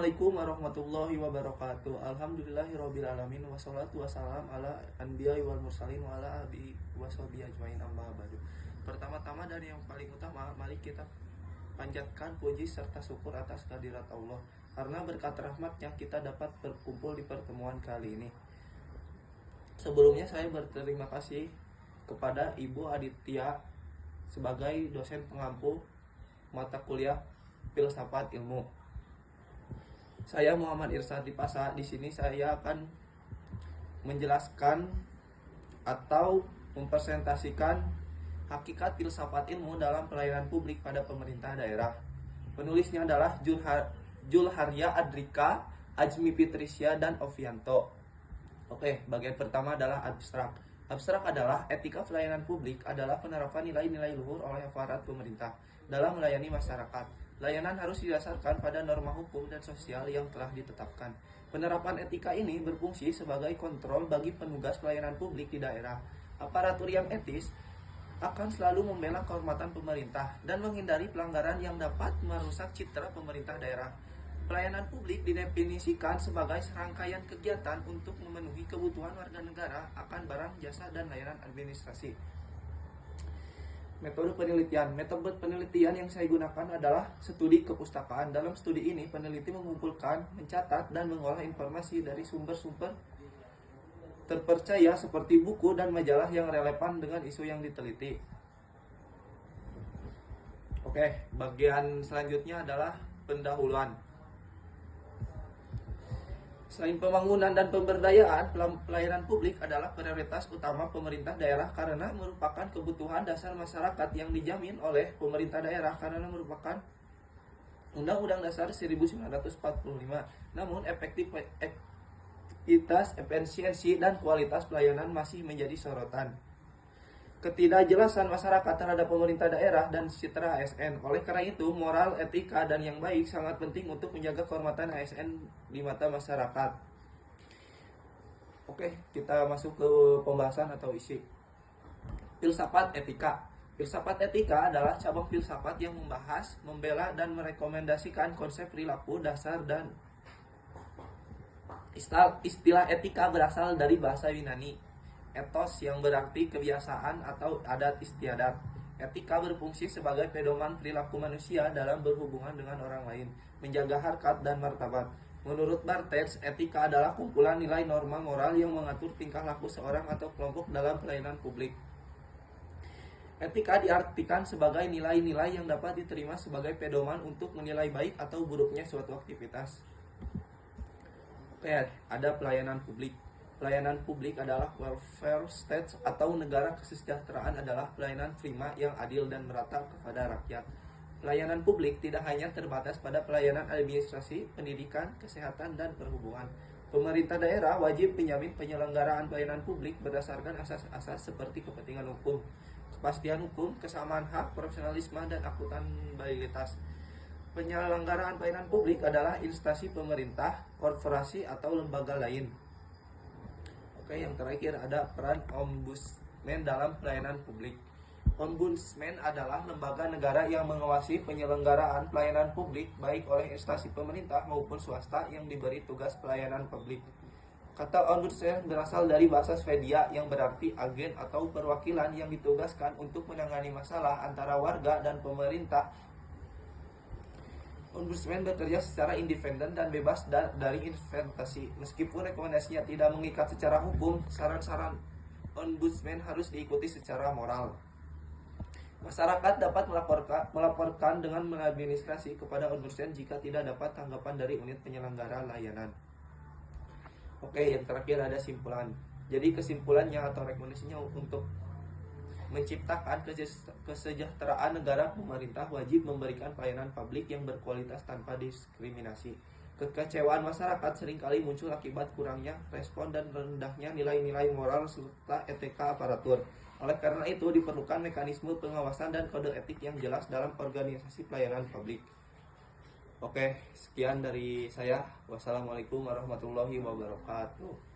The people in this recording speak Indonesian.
Assalamualaikum warahmatullahi wabarakatuh. Alhamdulillahirabbil alamin wassalatu wassalam ala anbiya'i wal mursalin wa ala alihi washabihi ajmain amma ba'du. Pertama-tama dan yang paling utama, mari kita panjatkan puji serta syukur atas kehadirat Allah, karena berkat rahmatnya kita dapat berkumpul di pertemuan kali ini. Sebelumnya saya berterima kasih kepada Ibu Aditya sebagai dosen pengampu mata kuliah Filsafat Ilmu. Saya Muhammad Irsad Dipasa. Di sini saya akan menjelaskan atau mempresentasikan hakikat filsafat ilmu dalam pelayanan publik pada pemerintah daerah. Penulisnya adalah Julharia Adrika, Ajmi Fitrisya, dan Ovianto. Oke, bagian pertama adalah abstrak. Abstrak adalah etika pelayanan publik adalah penerapan nilai-nilai luhur oleh aparat pemerintah dalam melayani masyarakat. Layanan harus didasarkan pada norma hukum dan sosial yang telah ditetapkan. Penerapan etika ini berfungsi sebagai kontrol bagi penugas pelayanan publik di daerah. Aparatur yang etis akan selalu membela kehormatan pemerintah dan menghindari pelanggaran yang dapat merusak citra pemerintah daerah. Pelayanan publik didefinisikan sebagai serangkaian kegiatan untuk memenuhi kebutuhan warga negara akan barang, jasa, dan layanan administrasi. Metode penelitian yang saya gunakan adalah studi kepustakaan. Dalam studi ini, peneliti mengumpulkan, mencatat, dan mengolah informasi dari sumber-sumber terpercaya seperti buku dan majalah yang relevan dengan isu yang diteliti. Oke, bagian selanjutnya adalah pendahuluan. Selain pembangunan dan pemberdayaan, pelayanan publik adalah prioritas utama pemerintah daerah karena merupakan kebutuhan dasar masyarakat yang dijamin oleh pemerintah daerah karena merupakan Undang-Undang Dasar 1945. Namun efektivitas, efisiensi, dan kualitas pelayanan masih menjadi sorotan. Ketidakjelasan masyarakat terhadap pemerintah daerah dan citra ASN. Oleh karena itu, moral, etika, dan yang baik sangat penting untuk menjaga kehormatan ASN di mata masyarakat. Oke, kita masuk ke pembahasan atau isi. Filsafat etika. Filsafat etika adalah cabang filsafat yang membahas, membela, dan merekomendasikan konsep perilaku dasar dan istilah etika berasal dari bahasa Yunani. Etos yang berarti kebiasaan atau adat istiadat. Etika berfungsi sebagai pedoman perilaku manusia dalam berhubungan dengan orang lain, menjaga harkat dan martabat. Menurut Barthes, etika adalah kumpulan nilai norma moral yang mengatur tingkah laku seorang atau kelompok dalam pelayanan publik. Etika diartikan sebagai nilai-nilai yang dapat diterima sebagai pedoman untuk menilai baik atau buruknya suatu aktivitas. Oke, ada pelayanan publik. Pelayanan publik adalah welfare state atau negara kesejahteraan adalah pelayanan prima yang adil dan merata kepada rakyat. Pelayanan publik tidak hanya terbatas pada pelayanan administrasi, pendidikan, kesehatan, dan perhubungan. Pemerintah daerah wajib menjamin penyelenggaraan pelayanan publik berdasarkan asas-asas seperti kepentingan hukum, kepastian hukum, kesamaan hak, profesionalisme, dan akuntabilitas. Penyelenggaraan pelayanan publik adalah instansi pemerintah, korporasi, atau lembaga lain. Oke, yang terakhir ada peran ombudsman dalam pelayanan publik. Ombudsman adalah lembaga negara yang mengawasi penyelenggaraan pelayanan publik baik oleh instansi pemerintah maupun swasta yang diberi tugas pelayanan publik. Kata ombudsman berasal dari bahasa Swedia yang berarti agen atau perwakilan yang ditugaskan untuk menangani masalah antara warga dan pemerintah. Ombudsman bekerja secara independen dan bebas dari intervensi. Meskipun rekomendasinya tidak mengikat secara hukum, saran-saran ombudsman harus diikuti secara moral. Masyarakat dapat melaporkan dengan mengadministrasi kepada ombudsman jika tidak dapat tanggapan dari unit penyelenggara layanan. Oke, yang terakhir ada simpulan. Jadi kesimpulannya atau rekomendasinya untuk menciptakan kesejahteraan negara, pemerintah wajib memberikan pelayanan publik yang berkualitas tanpa diskriminasi. Kekecewaan masyarakat seringkali muncul akibat kurangnya respon dan rendahnya nilai-nilai moral serta etika aparatur. Oleh karena itu diperlukan mekanisme pengawasan dan kode etik yang jelas dalam organisasi pelayanan publik. Oke, sekian dari saya. Wassalamualaikum warahmatullahi wabarakatuh.